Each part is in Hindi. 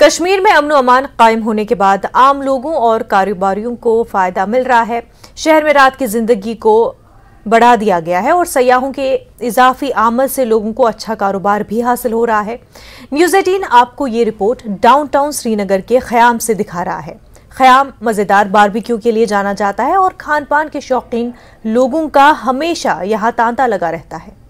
कश्मीर में अमन अमान कायम होने के बाद आम लोगों और कारोबारियों को फायदा मिल रहा है। शहर में रात की जिंदगी को बढ़ा दिया गया है और सयाहों के इजाफी आमद से लोगों को अच्छा कारोबार भी हासिल हो रहा है। न्यूज़ 18 आपको ये रिपोर्ट डाउनटाउन श्रीनगर के ख़याम से दिखा रहा है। ख़याम मज़ेदार बारबेक्यू के लिए जाना जाता है और खान पान के शौकीन लोगों का हमेशा यहाँ तांता लगा रहता है।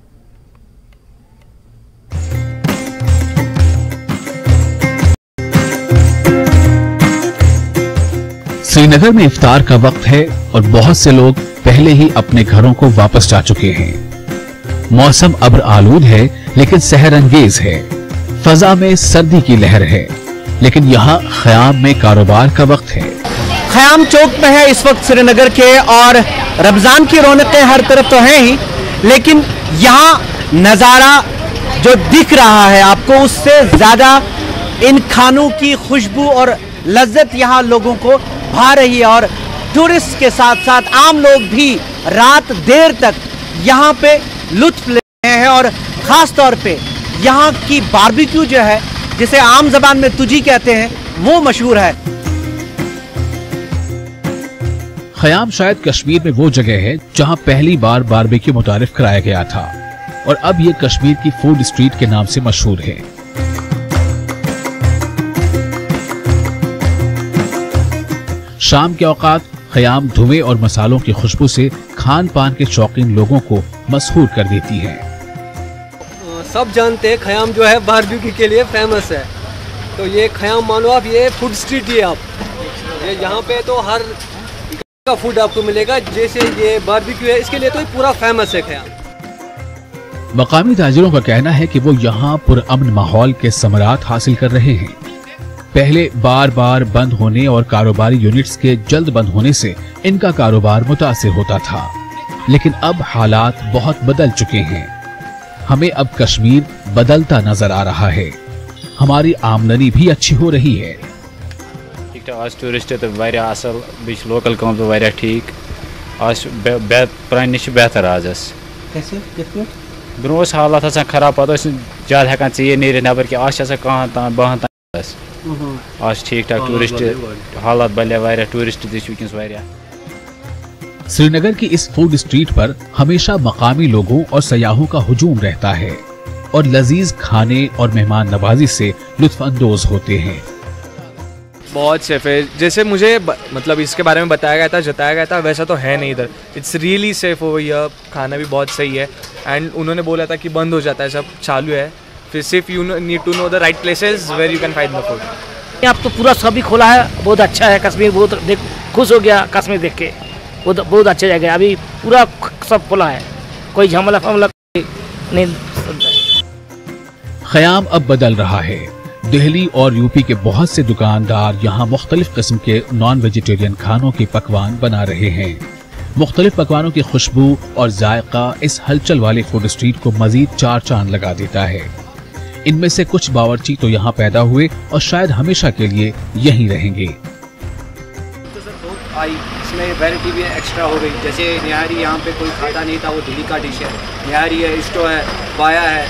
श्रीनगर में इफ्तार का वक्त है और बहुत से लोग पहले ही अपने घरों को वापस जा चुके हैं। मौसम अब्र आलूद है लेकिन सहर अंगेज है। फजा में सर्दी की लहर है लेकिन यहाँ ख़याम में कारोबार का वक्त है। ख़याम चौक में है इस वक्त श्रीनगर के और रमजान की रौनकें हर तरफ तो हैं ही, लेकिन यहाँ नज़ारा जो दिख रहा है आपको उससे ज्यादा इन खानों की खुशबू और लज्जत यहाँ लोगों को भा रही है। और टूरिस्ट के साथ साथ आम लोग भी रात देर तक यहाँ पे लुत्फ ले रहे हैं और ख़ास तौर पे यहाँ की बारबेक्यू जो है, जिसे आम जबान में तुजी कहते हैं, वो मशहूर है। ख़याम शायद कश्मीर में वो जगह है जहाँ पहली बार बारबेक्यू मुतारिफ कराया गया था और अब ये कश्मीर की फूड स्ट्रीट के नाम से मशहूर है। शाम के औकात ख़याम धुएं और मसालों की खुशबू से खान पान के शौकीन लोगों को मसहूर कर देती है। सब जानते हैं ख़याम जो है बारबेक्यू के लिए फेमस है, तो ये ख़याम मानो आप, ये फूड स्ट्रीट ही आप, ये यहाँ पे तो हर का फूड आपको मिलेगा। जैसे ये बारबेक्यू है, इसके लिए तो ये पूरा फेमस है ख़याम। मकामी ताजिरों का कहना है कि वो यहाँ पुरअमन माहौल के समरात हासिल कर रहे हैं। पहले बार बार बंद होने और कारोबारी यूनिट्स के जल्द बंद होने से इनका कारोबार मुतासिर होता था, लेकिन अब हालात बहुत बदल चुके हैं। हमें अब कश्मीर बदलता नजर आ रहा है। हमारी आमदनी भी अच्छी हो रही है। आज टूरिस्ट तो वारिया असल बीच लोकल काम तो वारिया ठीक आज प्रान निश बेहतर आज कैसे कितने ब्रो हालात आसान खराब पता ज्यादा हेकान ये नीर नबर कि आज कहां तान बहन आज ठीक ठाक टूरिस्ट हालात बल्ले वारिया टूरिस्ट वारिया। श्रीनगर की इस फूड स्ट्रीट पर हमेशा मकामी लोगों और सयाहों का हुजूम रहता है और लजीज खाने और मेहमान नवाजी से लुत्फ अंदोज होते हैं। बहुत सेफ है, जैसे मुझे मतलब इसके बारे में बताया गया था, जताया गया था, वैसा तो है नहीं इधर। It's really safe over here, खाना भी बहुत सही है एंड उन्होंने बोला था कि बंद हो जाता है, सब चालू है। फिर सिर्फ you need to know the right places where you can find the food. अब तो पूरा सभी खोला है, बहुत अच्छा है कश्मीर, बहुत खुश हो गया कश्मीर देख के, बहुत अच्छा जगह, अभी पूरा सब खोला है, कोई झमला फमला नहीं। ख़याम अब बदल रहा है। दिल्ली और यूपी के बहुत से दुकानदार यहाँ मुख्तलिफ किस्म के नॉन वेजिटेरियन खानों के पकवान बना रहे हैं। मुख्तलिफ पकवानों की खुशबू और जायका इस हलचल वाले फूड स्ट्रीट को मजीद चार चांद लगा देता है। इनमें से कुछ बावर्ची तो यहाँ पैदा हुए और शायद हमेशा के लिए यहीं रहेंगे। तो सर बहुत आई, इसमें वैरायटी भी एक्स्ट्रा हो गई। जैसे निहारी यहाँ पे कोई खाता नहीं था, वो दिल्ली का डिश है। निहारी है, स्टो है, बाया है,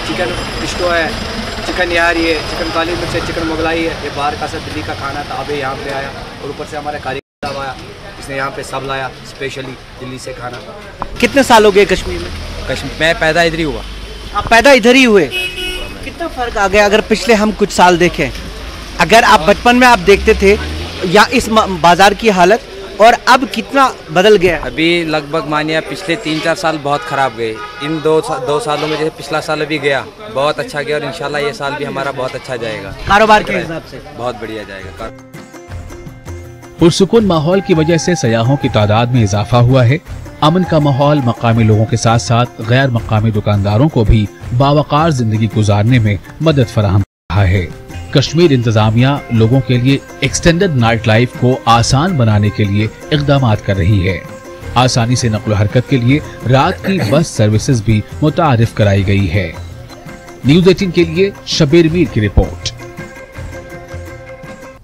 चिकन स्टो है, चिकन निहारी है, चिकन काली मिर्च है, चिकन मुगलाई है। ये बाहर का सब दिल्ली का खाना था, अभी यहाँ पे आया और ऊपर से हमारे कारीगर आया, इसने यहाँ पे सब लाया स्पेशली दिल्ली से खाना। कितने साल हो गए कश्मीर में? मैं पैदा इधर ही हुआ। आप पैदा इधर ही हुए? कितना फर्क आ गया अगर पिछले हम कुछ साल देखें? अगर आप बचपन में आप देखते थे या इस बाजार की हालत और अब कितना बदल गया? अभी लगभग मानिए पिछले 3-4 साल बहुत ख़राब गए। इन दो सालों में जैसे पिछला साल अभी गया बहुत अच्छा गया और इंशाल्लाह ये साल भी हमारा बहुत अच्छा जाएगा। कारोबार के हिसाब से बहुत बढ़िया जाएगा। पुरसुकून माहौल की वजह से सयाहों की तादाद में इजाफा हुआ है। अमन का माहौल मकामी लोगों के साथ साथ गैर मकामी दुकानदारों को भी बावकार जिंदगी गुजारने में मदद फराहम कर रहा है। कश्मीर इंतजामिया लोगों के लिए एक्सटेंडेड नाइट लाइफ को आसान बनाने के लिए इक़दाम कर रही है। आसानी से नक़्ल हरकत के लिए रात की बस सर्विसेज भी मुतारिफ कराई गई है। न्यूज़ 18 के लिए शबीर मीर की रिपोर्ट।